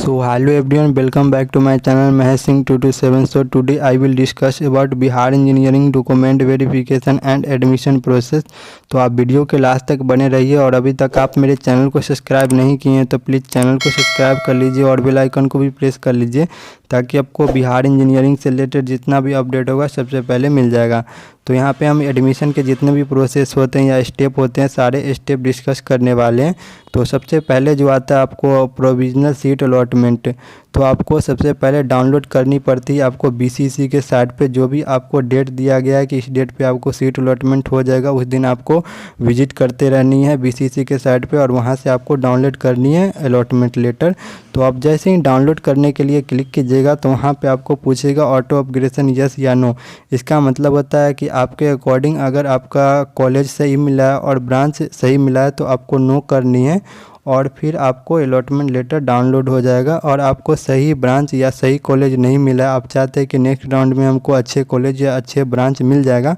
So hello everyone, welcome back to my channel Mahesh Singh 227. So today I will discuss about Bihar Engineering document verification and admission process. तो आप video के last तक बने रहिए और अभी तक आप मेरे चैनल को सब्सक्राइब नहीं किए हैं तो प्लीज़ चैनल को सब्सक्राइब कर लीजिए और बेल आइकन को भी प्रेस कर लीजिए ताकि आपको बिहार इंजीनियरिंग से रिलेटेड जितना भी अपडेट होगा सबसे पहले मिल जाएगा। तो यहाँ पे हम एडमिशन के जितने भी प्रोसेस होते हैं या स्टेप होते हैं सारे स्टेप डिस्कस करने वाले हैं। तो सबसे पहले जो आता है आपको प्रोविजनल सीट अलॉटमेंट, तो आपको सबसे पहले डाउनलोड करनी पड़ती है आपको बीसीसी के साइट पे। जो भी आपको डेट दिया गया है कि इस डेट पे आपको सीट अलॉटमेंट हो जाएगा, उस दिन आपको विजिट करते रहनी है बीसीसी के साइट पे और वहाँ से आपको डाउनलोड करनी है अलॉटमेंट लेटर। तो आप जैसे ही डाउनलोड करने के लिए क्लिक कीजिएगा तो वहाँ पे आपको पूछेगा ऑटो अपग्रेडेशन यस या नो। इसका मतलब होता है कि आपके अकॉर्डिंग अगर आपका कॉलेज सही मिला है और ब्रांच सही मिला है तो आपको नो करनी है और फिर आपको अलॉटमेंट लेटर डाउनलोड हो जाएगा। और आपको सही ब्रांच या सही कॉलेज नहीं मिला, आप चाहते हैं कि नेक्स्ट राउंड में हमको अच्छे कॉलेज या अच्छे ब्रांच मिल जाएगा,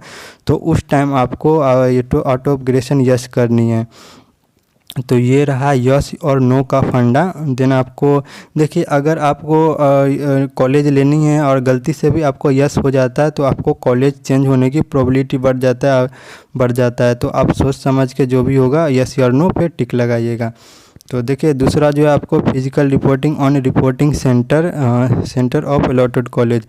तो उस टाइम आपको ऑटो अपग्रेडेशन यस करनी है। तो ये रहा यस और नो का फंडा। देन आपको देखिए, अगर आपको कॉलेज लेनी है और गलती से भी आपको यस हो जाता है तो आपको कॉलेज चेंज होने की प्रोबेबिलिटी बढ़ जाता है। तो आप सोच समझ के जो भी होगा यस और नो पे टिक लगाइएगा। तो देखिए दूसरा जो है आपको physical reporting on reporting centre of allotted college.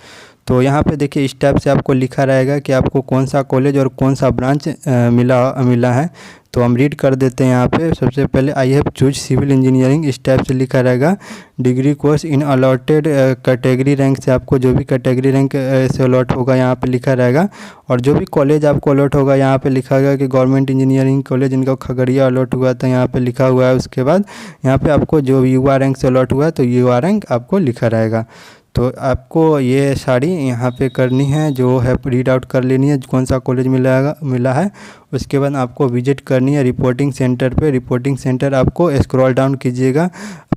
तो यहाँ पे देखिए इस टाइप से आपको लिखा रहेगा कि आपको कौन सा कॉलेज और कौन सा ब्रांच मिला है। तो हम रीड कर देते हैं। यहाँ पे सबसे पहले I have chose civil engineering, इस टाइप से लिखा रहेगा। Degree course in allotted category rank से, आपको जो भी कैटेगरी रैंक से अलॉट होगा यहाँ पे लिखा रहेगा। और जो भी कॉलेज आपको अलॉट होगा यहाँ पे लिखा गया कि गवर्नमेंट इंजीनियरिंग कॉलेज इनका खगड़िया अलॉट हुआ था, यहाँ पे लिखा हुआ है। उसके बाद यहाँ पे आपको जो युवा रैंक से अलॉट हुआ है तो युवा रैंक आपको लिखा रहेगा। तो आपको ये सारी यहाँ पे करनी है, जो है रीड आउट कर लेनी है कौन सा कॉलेज मिला है। उसके बाद आपको विजिट करनी है रिपोर्टिंग सेंटर पे। रिपोर्टिंग सेंटर आपको स्क्रॉल डाउन कीजिएगा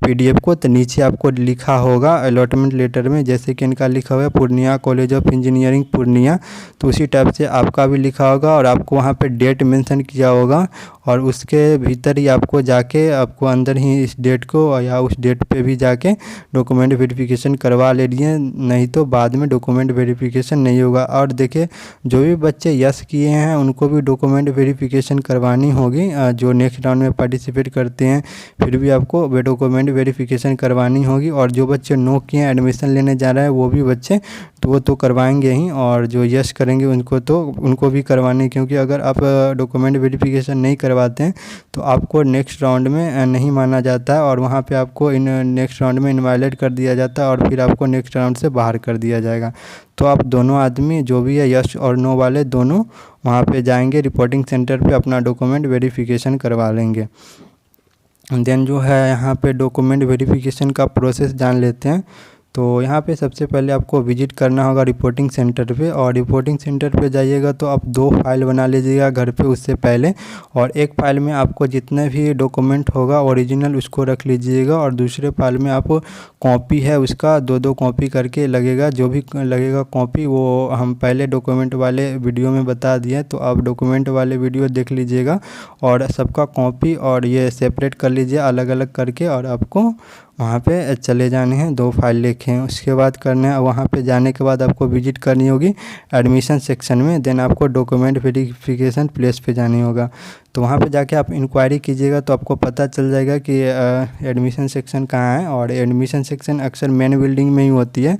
पीडीएफ को, तो नीचे आपको लिखा होगा अलॉटमेंट लेटर में, जैसे कि इनका लिखा हुआ है Purnia college of engineering Purnia, तो उसी टाइप से आपका भी लिखा होगा और आपको वहाँ पे डेट मेंशन किया होगा। और उसके भीतर ही आपको जाके आपको अंदर ही इस डेट को या उस डेट पे भी जाके डॉक्यूमेंट वेरिफिकेशन करवा लेनी, नहीं तो बाद में डॉक्यूमेंट वेरिफिकेशन नहीं होगा। और देखिए जो भी बच्चे यस किए हैं उनको भी डॉक्यूमेंट वेरिफिकेशन करवानी होगी। जो नेक्स्ट राउंड में पार्टिसिपेट करते हैं फिर भी आपको डॉक्यूमेंट वेरिफिकेशन करवानी होगी। और जो बच्चे नो किए एडमिशन लेने जा रहे हैं वो भी बच्चे तो करवाएंगे ही, और जो यस करेंगे उनको भी करवानी, क्योंकि अगर आप डॉक्यूमेंट वेरिफिकेशन नहीं करवाते हैं तो आपको नेक्स्ट राउंड में नहीं माना जाता है और वहाँ पे आपको नेक्स्ट राउंड में इनवाइलेट कर दिया जाता है और फिर आपको नेक्स्ट राउंड से बाहर कर दिया जाएगा। तो आप दोनों आदमी जो भी है यस और नो वाले दोनों वहाँ पे जाएंगे रिपोर्टिंग सेंटर पे, अपना डॉक्यूमेंट वेरिफिकेशन करवा लेंगे। देन जो है यहाँ पे डॉक्यूमेंट वेरिफिकेशन का प्रोसेस जान लेते हैं। तो यहाँ पे सबसे पहले आपको विजिट करना होगा रिपोर्टिंग सेंटर पे, और रिपोर्टिंग सेंटर पे जाइएगा तो आप 2 फाइल बना लीजिएगा घर पे उससे पहले। और एक फ़ाइल में आपको जितने भी डॉक्यूमेंट होगा ओरिजिनल उसको रख लीजिएगा, और दूसरे फाइल में आप कॉपी है उसका 2-2 कॉपी करके लगेगा। जो भी लगेगा कॉपी वो हम पहले डॉक्यूमेंट वाले वीडियो में बता दिए, तो आप डॉक्यूमेंट वाले वीडियो देख लीजिएगा और सबका कॉपी और ये सेपरेट कर लीजिए अलग अलग करके, और आपको वहाँ पे चले जाने हैं 2 फाइल लेके। उसके बाद करना है, वहाँ पे जाने के बाद आपको विजिट करनी होगी एडमिशन सेक्शन में। देन आपको डॉक्यूमेंट वेरिफिकेशन प्लेस पे जानी होगा। तो वहाँ पे जाके आप इंक्वायरी कीजिएगा तो आपको पता चल जाएगा कि एडमिशन सेक्शन कहाँ है। और एडमिशन सेक्शन अक्सर मेन बिल्डिंग में ही होती है,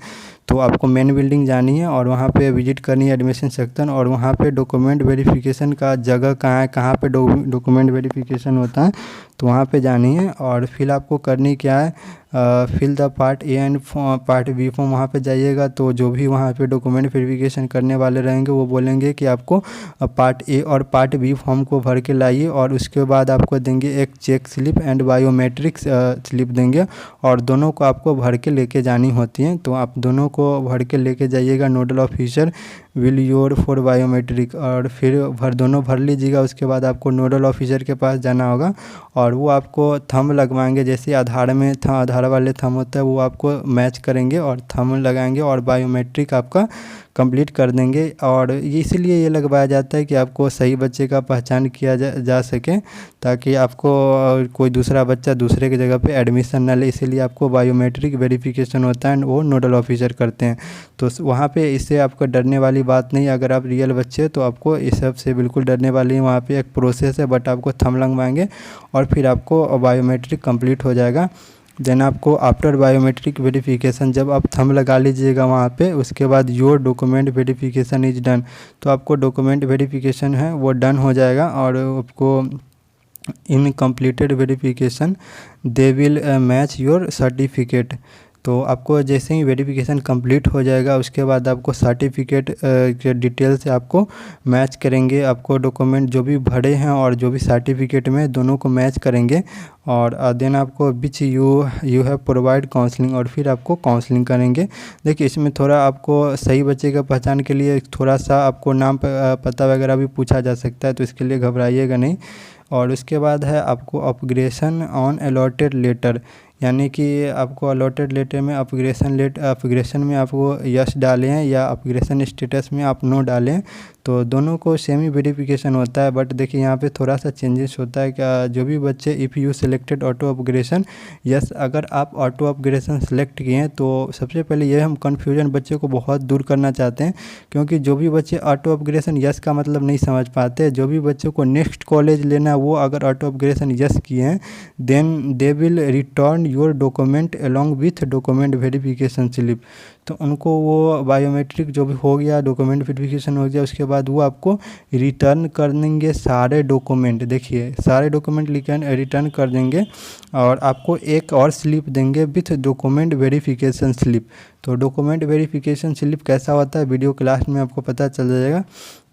तो आपको मेन बिल्डिंग जानी है और वहाँ पे विजिट करनी है एडमिशन सेक्शन। और वहाँ पे डॉक्यूमेंट वेरिफिकेशन का जगह कहाँ है, कहाँ पे डॉक्यूमेंट वेरिफिकेशन होता है, तो वहाँ पे जानी है। और फिर आपको करनी क्या है, fill the part A and part B form. वहाँ पे जाइएगा तो जो भी वहाँ पे डॉक्यूमेंट वेरिफिकेशन करने वाले रहेंगे वो बोलेंगे कि आपको पार्ट ए और पार्ट बी फॉर्म को भर के लाइए, और उसके बाद आपको देंगे एक check slip and biometrics slip देंगे, और दोनों को आपको भर के लेके जानी होती हैं। तो आप दोनों को भर के लेके जाइएगा, nodal officer will your for biometric, और फिर दोनों भर लीजिएगा। उसके बाद आपको नोडल ऑफिसर के पास जाना होगा और वो आपको थंब लगवाएंगे, जैसे आधार में था, आधार आधार वाले थंब होता है वो आपको मैच करेंगे और थंब लगाएंगे और बायोमेट्रिक आपका कंप्लीट कर देंगे। और इसीलिए ये लगवाया जाता है कि आपको सही बच्चे का पहचान किया जा सके, ताकि आपको कोई दूसरा बच्चा दूसरे की जगह पे एडमिशन ना ले। इसीलिए आपको बायोमेट्रिक वेरिफिकेशन होता है, वो नोडल ऑफिसर करते हैं। तो वहाँ पे इससे आपको डरने वाली बात नहीं। अगर आप रियल बच्चे तो आपको इस सब से बिल्कुल डरने वाली है। वहाँ पे एक प्रोसेस है, बट आपको थंब लगवाएंगे और फिर आपको बायोमेट्रिक कंप्लीट हो जाएगा। देन आपको आफ्टर बायोमेट्रिक वेरिफिकेशन जब आप थंब लगा लीजिएगा वहाँ पे, उसके बाद your document verification is done. तो आपको डॉक्यूमेंट वेरिफिकेशन है वो डन हो जाएगा और आपको in completed verification they will match your certificate. तो आपको जैसे ही वेरिफिकेशन कंप्लीट हो जाएगा उसके बाद आपको सर्टिफिकेट के डिटेल से आपको मैच करेंगे। आपको डॉक्यूमेंट जो भी भरे हैं और जो भी सर्टिफिकेट में दोनों को मैच करेंगे और देन आपको which you have provide counselling, और फिर आपको काउंसलिंग करेंगे। देखिए इसमें थोड़ा आपको सही बच्चे का पहचान के लिए थोड़ा सा आपको नाम पता वगैरह भी पूछा जा सकता है, तो इसके लिए घबराइएगा नहीं। और उसके बाद है आपको अपग्रेशन ऑन अलॉटेड लेटर, यानी कि आपको अलॉटेड लेटर में अपग्रेशन में आपको यस डालें हैं या अपग्रेशन स्टेटस में आप नो डालें, तो दोनों को सेम ही वेरिफिकेशन होता है। बट देखिए यहाँ पे थोड़ा सा चेंजेस होता है क्या, जो भी बच्चे if you selected auto upgradation yes, अगर आप ऑटो अपग्रेशन सेलेक्ट किए हैं तो सबसे पहले ये हम कन्फ्यूजन बच्चे को बहुत दूर करना चाहते हैं, क्योंकि जो भी बच्चे ऑटो अपग्रेशन यस का मतलब नहीं समझ पाते, जो भी बच्चों को नेक्स्ट कॉलेज लेना है वो अगर ऑटो अपग्रेशन यस किए हैं then they will return your document along with document verification slip. तो उनको वो बायोमेट्रिक जो भी हो गया, डॉक्यूमेंट वेरिफिकेशन हो गया, उसके बाद वो आपको रिटर्न कर देंगे सारे डॉक्यूमेंट। देखिए सारे डॉक्यूमेंट रिटर्न कर देंगे और आपको एक और स्लिप देंगे विथ डॉक्यूमेंट वेरिफिकेशन स्लिप। तो डॉक्यूमेंट वेरिफिकेशन स्लिप कैसा होता है वीडियो के लास्ट में आपको पता चल जाएगा।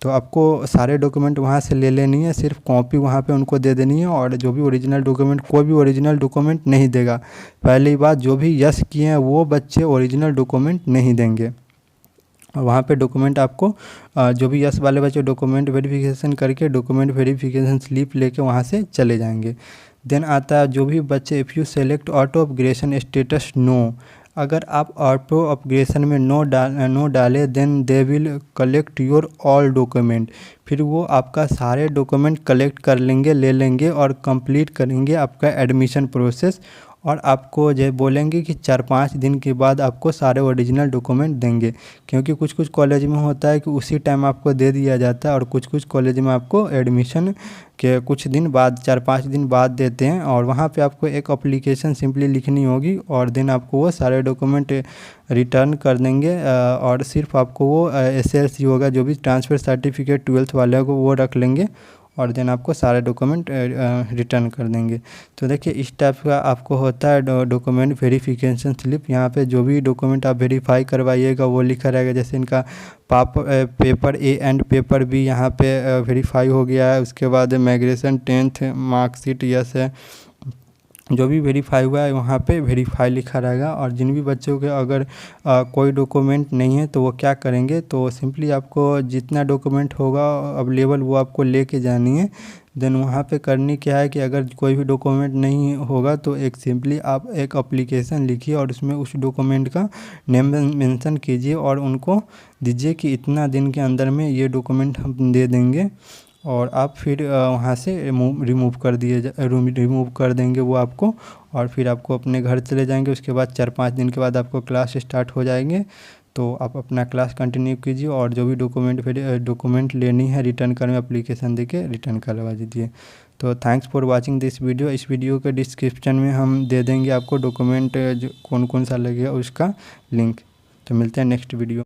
तो आपको सारे डॉक्यूमेंट वहाँ से ले लेनी है, सिर्फ कॉपी वहाँ पे उनको दे देनी है, और जो भी ओरिजिनल डॉक्यूमेंट, कोई भी ओरिजिनल डॉक्यूमेंट नहीं देगा। पहली बात, जो भी यस किए हैं वो बच्चे ओरिजिनल डॉक्यूमेंट नहीं देंगे। वहाँ पे डॉक्यूमेंट आपको जो भी यस वाले बच्चे डॉक्यूमेंट वेरिफिकेशन करके डॉक्यूमेंट वेरिफिकेशन स्लिप लेके वहाँ से चले जाएंगे। देन आता है जो भी बच्चे if you select auto upgradation status no, अगर आप ऑटो अपग्रेशन में नो डाले then they will collect your all document, फिर वो आपका सारे डॉक्यूमेंट कलेक्ट कर लेंगे, ले लेंगे और कंप्लीट करेंगे आपका एडमिशन प्रोसेस। और आपको जो बोलेंगे कि 4-5 दिन के बाद आपको सारे ओरिजिनल डॉक्यूमेंट देंगे, क्योंकि कुछ कुछ कॉलेज में होता है कि उसी टाइम आपको दे दिया जाता है और कुछ कुछ कॉलेज में आपको एडमिशन के कुछ दिन बाद, 4-5 दिन बाद देते हैं। और वहाँ पे आपको एक एप्लीकेशन सिंपली लिखनी होगी और देन आपको वो सारे डॉक्यूमेंट रिटर्न कर देंगे और सिर्फ आपको वो SSC होगा, जो भी ट्रांसफ़र सर्टिफिकेट 12th वाले को वो रख लेंगे और देन आपको सारे डॉक्यूमेंट रिटर्न कर देंगे। तो देखिए इस टाइप का आपको होता है डॉक्यूमेंट वेरिफिकेशन स्लिप। यहाँ पे जो भी डॉक्यूमेंट आप वेरीफाई करवाइएगा वो लिखा रहेगा, जैसे इनका paper A and paper B यहाँ पे वेरीफाई हो गया है। उसके बाद माइग्रेशन 10th मार्कशीट यस है, जो भी वेरीफाई हुआ है वहाँ पे वेरीफाई लिखा रहेगा। और जिन भी बच्चों के अगर कोई डॉक्यूमेंट नहीं है तो वो क्या करेंगे, तो सिंपली आपको जितना डॉक्यूमेंट होगा अवेलेबल वो आपको लेके जानी है। देन वहाँ पे करनी क्या है कि अगर कोई भी डॉक्यूमेंट नहीं होगा तो एक सिंपली आप एक एप्लीकेशन लिखिए और उसमें उस डॉक्यूमेंट का नेम मेंशन कीजिए और उनको दीजिए कि इतना दिन के अंदर में ये डॉक्यूमेंट हम दे देंगे, और आप फिर वहाँ से रिमूव कर देंगे वो आपको, और फिर आपको अपने घर चले जाएंगे। उसके बाद 4-5 दिन के बाद आपको क्लास स्टार्ट हो जाएंगे, तो आप अपना क्लास कंटिन्यू कीजिए और जो भी डॉक्यूमेंट लेनी है रिटर्न करने एप्लीकेशन देके रिटर्न करवा दीजिए। तो thanks for watching this video. इस वीडियो के डिस्क्रिप्शन में हम दे देंगे आपको डॉक्यूमेंट जो कौन कौन सा लगेगा उसका लिंक। तो मिलते हैं नेक्स्ट वीडियो।